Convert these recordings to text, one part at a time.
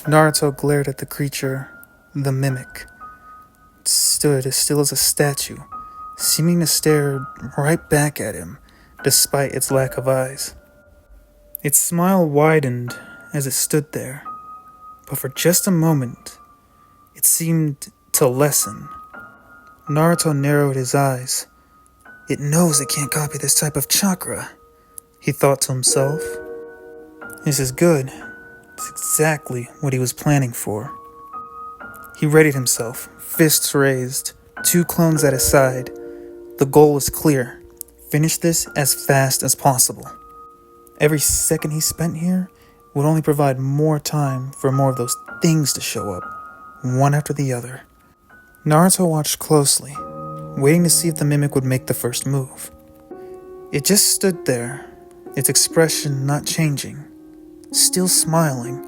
Naruto glared at the creature, the mimic. It stood as still as a statue, seeming to stare right back at him, despite its lack of eyes. Its smile widened as it stood there, but for just a moment, it seemed to lessen. Naruto narrowed his eyes. It knows it can't copy this type of chakra, he thought to himself. This is good. It's exactly what he was planning for. He readied himself, fists raised, 2 clones at his side. The goal was clear. Finish this as fast as possible. Every second he spent here would only provide more time for more of those things to show up, one after the other. Naruto watched closely, waiting to see if the mimic would make the first move. It just stood there, its expression not changing, still smiling,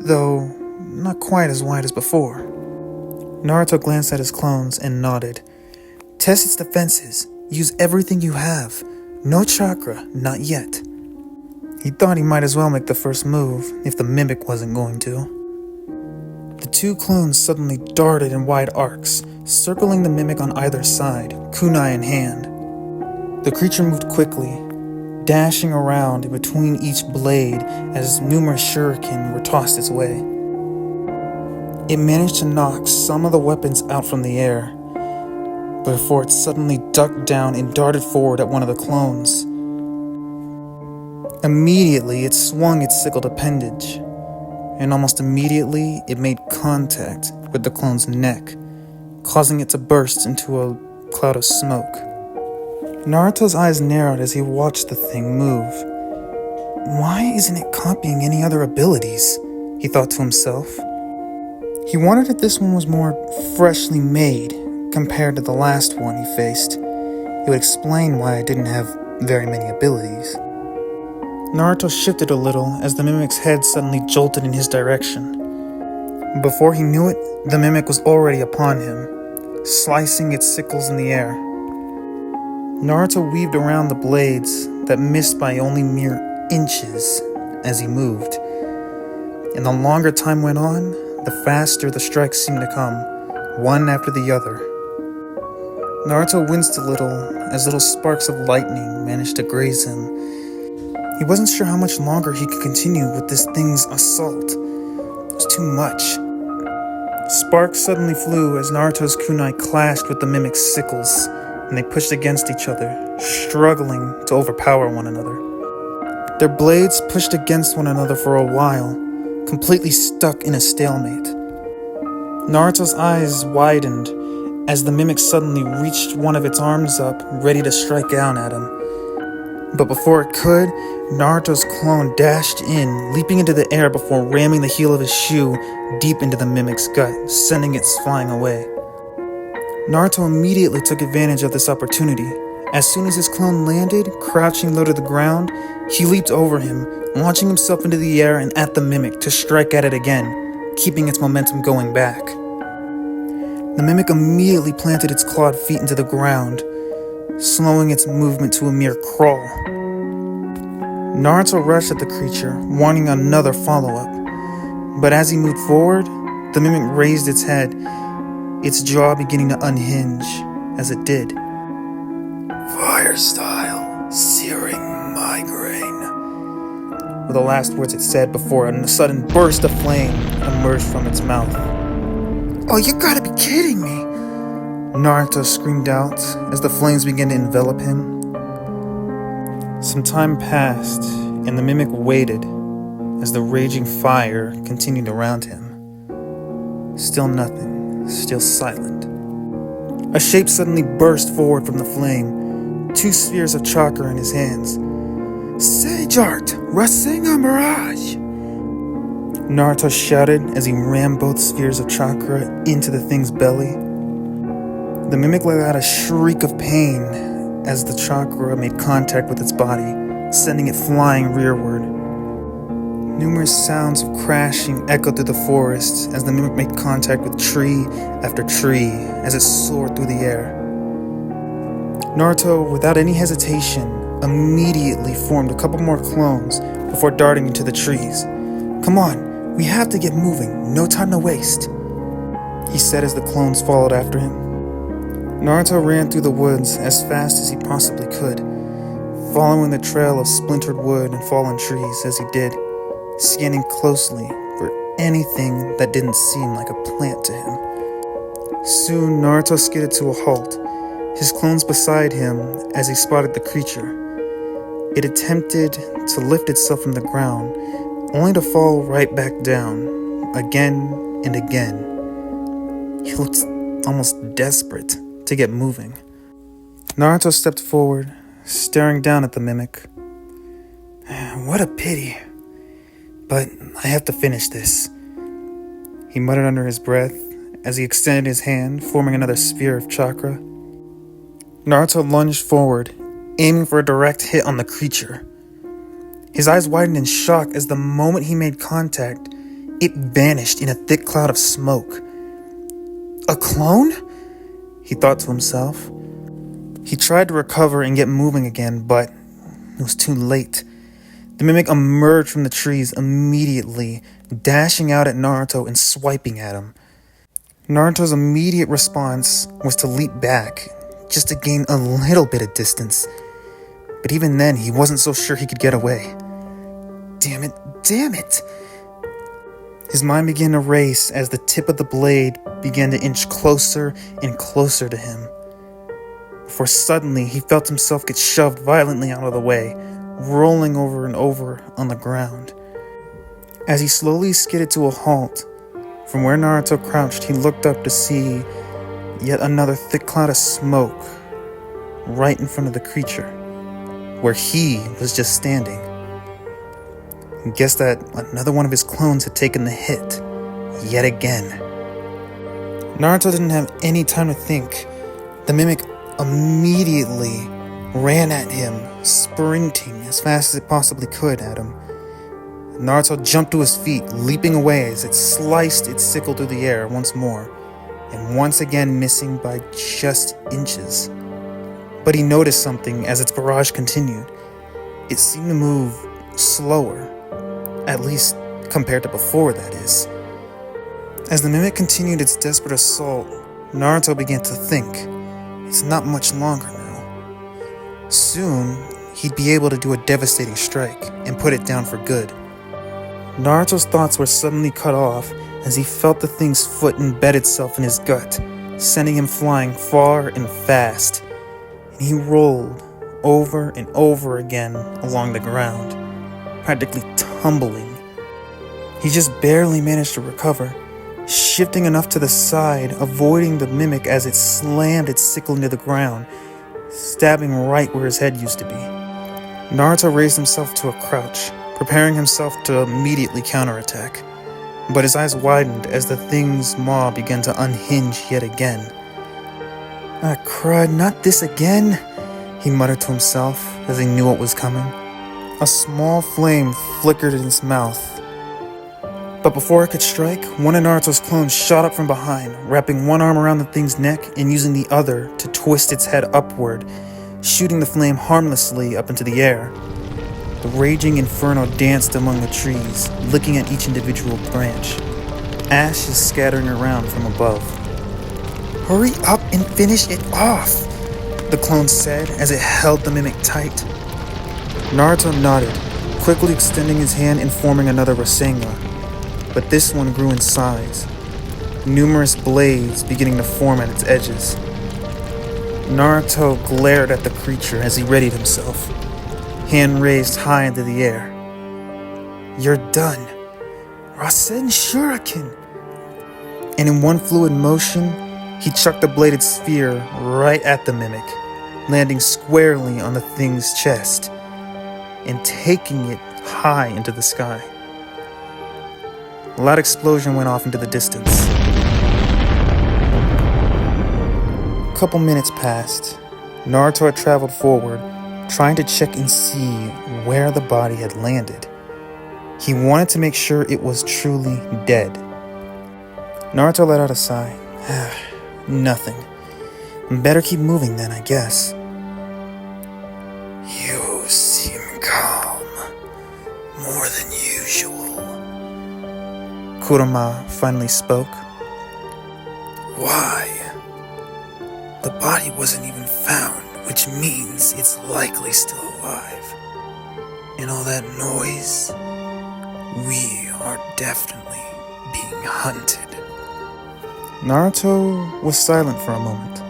though not quite as wide as before. Naruto glanced at his clones and nodded. Test its defenses. Use everything you have. No chakra, not yet. He thought he might as well make the first move if the mimic wasn't going to. The 2 clones suddenly darted in wide arcs, circling the mimic on either side, kunai in hand. The creature moved quickly, dashing around in between each blade as numerous shuriken were tossed its way. It managed to knock some of the weapons out from the air, before it suddenly ducked down and darted forward at one of the clones. Immediately, it swung its sickled appendage, and almost immediately, it made contact with the clone's neck, causing it to burst into a cloud of smoke. Naruto's eyes narrowed as he watched the thing move. Why isn't it copying any other abilities? He thought to himself. He wondered if this one was more freshly made compared to the last one he faced. It would explain why it didn't have very many abilities. Naruto shifted a little as the mimic's head suddenly jolted in his direction. Before he knew it, the mimic was already upon him, slicing its sickles in the air. Naruto weaved around the blades that missed by only mere inches as he moved. And the longer time went on, the faster the strikes seemed to come, one after the other. Naruto winced a little as little sparks of lightning managed to graze him. He wasn't sure how much longer he could continue with this thing's assault. It was too much. Sparks suddenly flew as Naruto's kunai clashed with the mimic's sickles, and they pushed against each other, struggling to overpower one another. Their blades pushed against one another for a while, completely stuck in a stalemate. Naruto's eyes widened as the mimic suddenly reached one of its arms up, ready to strike down at him. But before it could, Naruto's clone dashed in, leaping into the air before ramming the heel of his shoe deep into the mimic's gut, sending it flying away. Naruto immediately took advantage of this opportunity. As soon as his clone landed, crouching low to the ground, he leaped over him, launching himself into the air and at the mimic to strike at it again, keeping its momentum going back. The mimic immediately planted its clawed feet into the ground, slowing its movement to a mere crawl. Naruto rushed at the creature, wanting another follow-up. But as he moved forward, the mimic raised its head, its jaw beginning to unhinge as it did. Fire style, searing migraine, were the last words it said before a sudden burst of flame emerged from its mouth. Oh, you gotta be kidding me! Naruto screamed out as the flames began to envelop him. Some time passed, and the mimic waited as the raging fire continued around him. Still nothing, still silent. A shape suddenly burst forward from the flame, 2 spheres of chakra in his hands. Sage Art, Rasengan Mirage! Naruto shouted as he rammed both spheres of chakra into the thing's belly. The mimic let out a shriek of pain as the chakra made contact with its body, sending it flying rearward. Numerous sounds of crashing echoed through the forest as the mimic made contact with tree after tree as it soared through the air. Naruto, without any hesitation, immediately formed a couple more clones before darting into the trees. Come on, We have to get moving, no time to waste, he said as the clones followed after him. Naruto ran through the woods as fast as he possibly could, following the trail of splintered wood and fallen trees as he did, scanning closely for anything that didn't seem like a plant to him. Soon, Naruto skidded to a halt, his clones beside him as he spotted the creature. It attempted to lift itself from the ground, only to fall right back down, again and again. He looked almost desperate to get moving. Naruto stepped forward, staring down at the mimic. What a pity. But I have to finish this, he muttered under his breath as he extended his hand, forming another sphere of chakra. Naruto lunged forward, aiming for a direct hit on the creature. His eyes widened in shock as the moment he made contact, it vanished in a thick cloud of smoke. A clone? He thought to himself. He tried to recover and get moving again, but it was too late. The mimic emerged from the trees immediately, dashing out at Naruto and swiping at him. Naruto's immediate response was to leap back, just to gain a little bit of distance. But even then, he wasn't so sure he could get away. Damn it! His mind began to race as the tip of the blade began to inch closer and closer to him. Before suddenly, he felt himself get shoved violently out of the way, rolling over and over on the ground. As he slowly skidded to a halt, from where Naruto crouched, he looked up to see yet another thick cloud of smoke right in front of the creature, where he was just standing. He guessed that another one of his clones had taken the hit, yet again. Naruto didn't have any time to think. The mimic immediately ran at him, sprinting as fast as it possibly could at him. Naruto jumped to his feet, leaping away as it sliced its sickle through the air once more, and once again missing by just inches. But he noticed something as its barrage continued. It seemed to move slower, at least compared to before, that is. As the mimic continued its desperate assault, Naruto began to think, it's not much longer now. Soon, he'd be able to do a devastating strike and put it down for good. Naruto's thoughts were suddenly cut off as he felt the thing's foot embed itself in his gut, sending him flying far and fast. And he rolled over and over again along the ground, practically tumbling. He just barely managed to recover, shifting enough to the side, avoiding the mimic as it slammed its sickle into the ground, stabbing right where his head used to be. Naruto raised himself to a crouch, preparing himself to immediately counterattack. But his eyes widened as the thing's maw began to unhinge yet again. Crud, not this again, he muttered to himself as he knew what was coming. A small flame flickered in his mouth. But before it could strike, one of Naruto's clones shot up from behind, wrapping one arm around the thing's neck and using the other to twist its head upward, shooting the flame harmlessly up into the air. The raging inferno danced among the trees, licking at each individual branch, ashes scattering around from above. Hurry up and finish it off, the clone said as it held the mimic tight. Naruto nodded, quickly extending his hand and forming another Rasengan, but this one grew in size, numerous blades beginning to form at its edges. Naruto glared at the creature as he readied himself, hand raised high into the air. You're done. Rasen Shuriken! And in one fluid motion, he chucked the bladed sphere right at the mimic, landing squarely on the thing's chest and taking it high into the sky. A loud explosion went off into the distance. A couple minutes passed. Naruto had traveled forward, trying to check and see where the body had landed. He wanted to make sure it was truly dead. Naruto let out a sigh. Nothing. Better keep moving then, I guess. You seem calm. More than usual. Kurama finally spoke. Why? The body wasn't even found, which means it's likely still alive. And all that noise, we are definitely being hunted. Naruto was silent for a moment,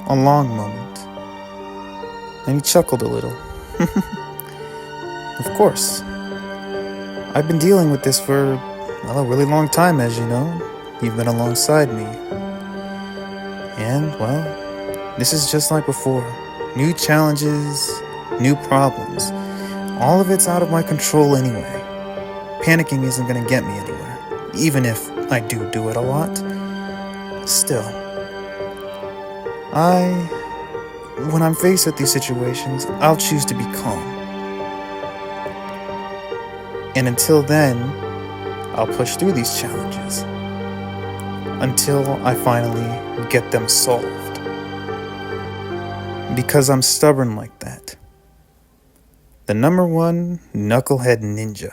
a long moment, and he chuckled a little. Of course. I've been dealing with this for, well, a really long time, as you know. You've been alongside me. And, well, this is just like before. New challenges, new problems. All of it's out of my control anyway. Panicking isn't gonna get me anywhere, even if I do it a lot. Still, when I'm faced with these situations, I'll choose to be calm. And until then, I'll push through these challenges until I finally get them solved. Because I'm stubborn like that. The #1 knucklehead ninja.